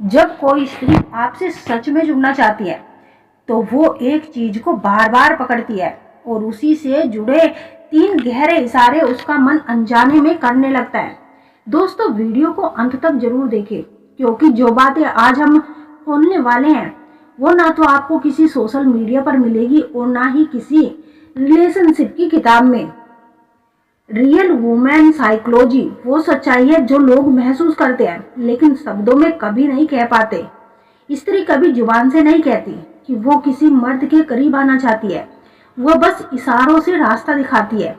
जब कोई स्त्री आपसे सच में जुड़ना चाहती है तो वो एक चीज को बार बार पकड़ती है और उसी से जुड़े 3 गहरे इशारे उसका मन अनजाने में करने लगता है। दोस्तों, वीडियो को अंत तक जरूर देखें, क्योंकि जो बातें आज हम खोलने वाले हैं वो ना तो आपको किसी सोशल मीडिया पर मिलेगी और ना ही किसी रिलेशनशिप की किताब में। रियल वुमेन साइकोलॉजी वो सच्चाई है जो लोग महसूस करते हैं लेकिन शब्दों में कभी नहीं कह पाते। स्त्री कभी जुबान से नहीं कहती कि वो किसी मर्द के करीब आना चाहती है, वो बस इशारों से रास्ता दिखाती है।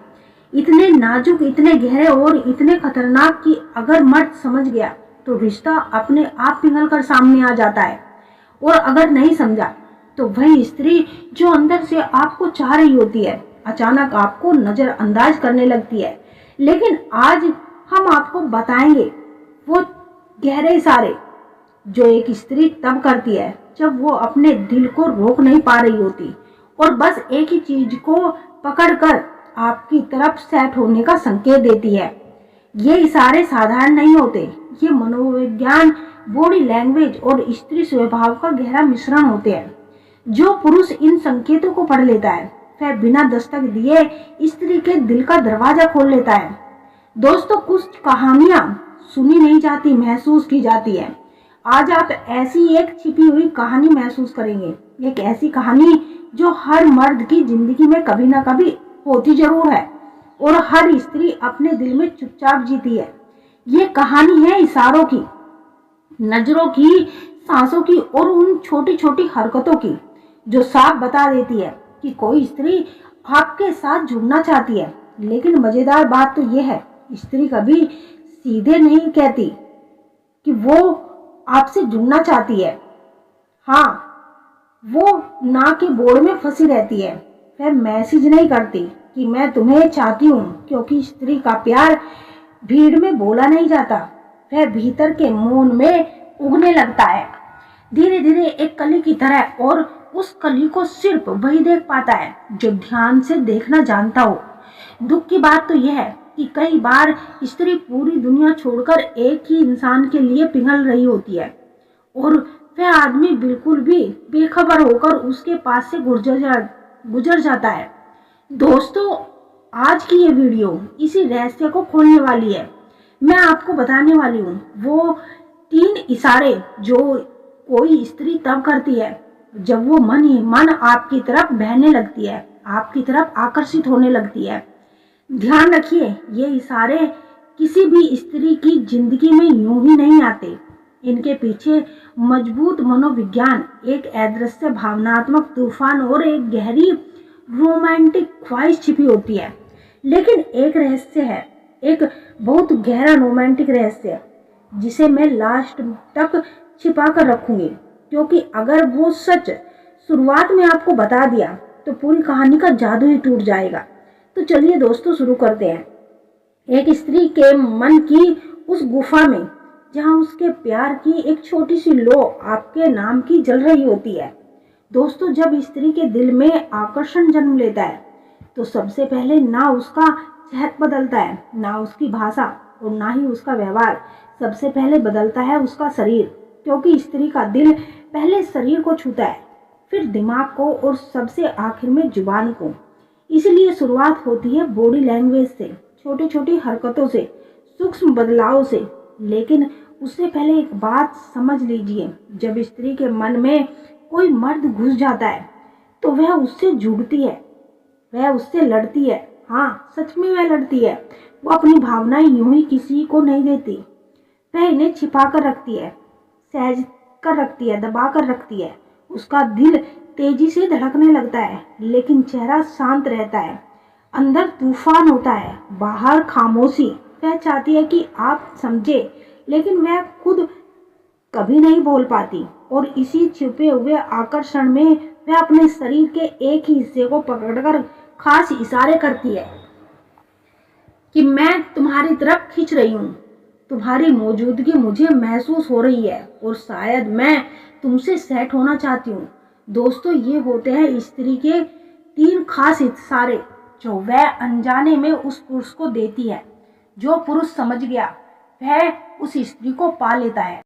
इतने नाजुक, इतने गहरे और इतने खतरनाक कि अगर मर्द समझ गया तो रिश्ता अपने आप पिघल कर सामने आ जाता है, और अगर नहीं समझा तो वही स्त्री जो अंदर से आपको चाह रही होती है अचानक आपको नजरअंदाज करने लगती है। लेकिन आज हम आपको बताएंगे वो गहरे इशारे जो एक स्त्री तब करती है जब वो अपने दिल को रोक नहीं पा रही होती और बस एक ही चीज को पकड़कर आपकी तरफ सेट होने का संकेत देती है। ये इशारे साधारण नहीं होते, ये मनोविज्ञान, बॉडी लैंग्वेज और स्त्री स्वभाव का गहरा मिश्रण होते हैं। जो पुरुष इन संकेतों को पढ़ लेता है वह बिना दस्तक दिए स्त्री के दिल का दरवाजा खोल लेता है। दोस्तों, कुछ कहानियां सुनी नहीं जाती, महसूस की जाती है। आज आप ऐसी एक छिपी हुई कहानी महसूस करेंगे, एक ऐसी कहानी जो हर मर्द की जिंदगी में कभी ना कभी होती जरूर है और हर स्त्री अपने दिल में चुपचाप जीती है। ये कहानी है इशारों की, नजरों की, सांसों की और उन छोटी छोटी हरकतों की जो साफ बता देती है कि कोई स्त्री आपके साथ जुड़ना चाहती है। लेकिन मजेदार बात तो यह है, स्त्री कभी सीधे नहीं कहती कि वो आपसे जुड़ना चाहती है। हाँ, वो ना के बोर्ड में फंसी रहती है। वह मैसेज नहीं करती कि मैं तुम्हें चाहती हूँ, क्योंकि स्त्री का प्यार भीड़ में बोला नहीं जाता, वह भीतर के मौन में उगने लगता है, धीरे धीरे एक कली की तरह। और उस कली को सिर्फ वही देख पाता है जो ध्यान से देखना जानता हो। दुख की बात तो यह है कि कई बार स्त्री पूरी दुनिया छोड़कर एक ही इंसान के लिए पिघल रही होती है और वह आदमी बिल्कुल भी बेखबर होकर उसके पास से गुजर जाता है। दोस्तों, आज की ये वीडियो इसी रहस्य को खोलने वाली है। मैं आपको बताने वाली हूँ वो 3 इशारे जो कोई स्त्री तब करती है जब वो मन ही मन आपकी तरफ बहने लगती है, आपकी तरफ आकर्षित होने लगती है। ध्यान रखिए, ये इशारे किसी भी स्त्री की जिंदगी में यूं ही नहीं आते। इनके पीछे मजबूत मनोविज्ञान, एक अदृश्य भावनात्मक तूफान और एक गहरी रोमांटिक ख्वाहिश छिपी होती है। लेकिन एक रहस्य है, एक बहुत गहरा रोमांटिक रहस्य, जिसे मैं लास्ट तक छिपा कर रखूंगी, क्योंकि अगर वो सच शुरुआत में आपको बता दिया तो पूरी कहानी का जादू ही टूट जाएगा। तो चलिए दोस्तों, शुरू करते हैं। एक स्त्री के मन की उस गुफा में जहां उसके प्यार की एक छोटी सी लौ आपके नाम की जल रही होती है। दोस्तों, जब स्त्री के दिल में आकर्षण जन्म लेता है तो सबसे पहले ना उसका चेहरा बदलता है, ना उसकी भाषा और ना ही उसका व्यवहार। सबसे पहले बदलता है उसका शरीर, क्योंकि स्त्री का दिल पहले शरीर को छूता है, फिर दिमाग को और सबसे आखिर में जुबान को। इसलिए शुरुआत होती है बॉडी लैंग्वेज से, छोटी छोटी हरकतों से, सूक्ष्म बदलाव से। लेकिन उससे पहले एक बात समझ लीजिए, जब स्त्री के मन में कोई मर्द घुस जाता है तो वह उससे जुड़ती है, वह उससे लड़ती है। हाँ, सच में वह लड़ती है। वो अपनी भावनाएं यूं ही किसी को नहीं देती, वह इन्हें छिपा कर रखती है, सहज कर रखती है, दबा कर रखती है। उसका दिल तेजी से धड़कने लगता है लेकिन चेहरा शांत रहता है। अंदर तूफान होता है, बाहर खामोशी। वह चाहती है कि आप समझे, लेकिन वह खुद कभी नहीं बोल पाती। और इसी छिपे हुए आकर्षण में वह अपने शरीर के एक ही हिस्से को पकड़कर खास इशारे करती है कि मैं तुम्हारी तरफ खींच रही हूँ, तुम्हारी मौजूदगी मुझे महसूस हो रही है और शायद मैं तुमसे सेट होना चाहती हूँ। दोस्तों, ये होते हैं स्त्री के 3 खास इशारे जो वह अनजाने में उस पुरुष को देती है। जो पुरुष समझ गया वह उस स्त्री को पा लेता है।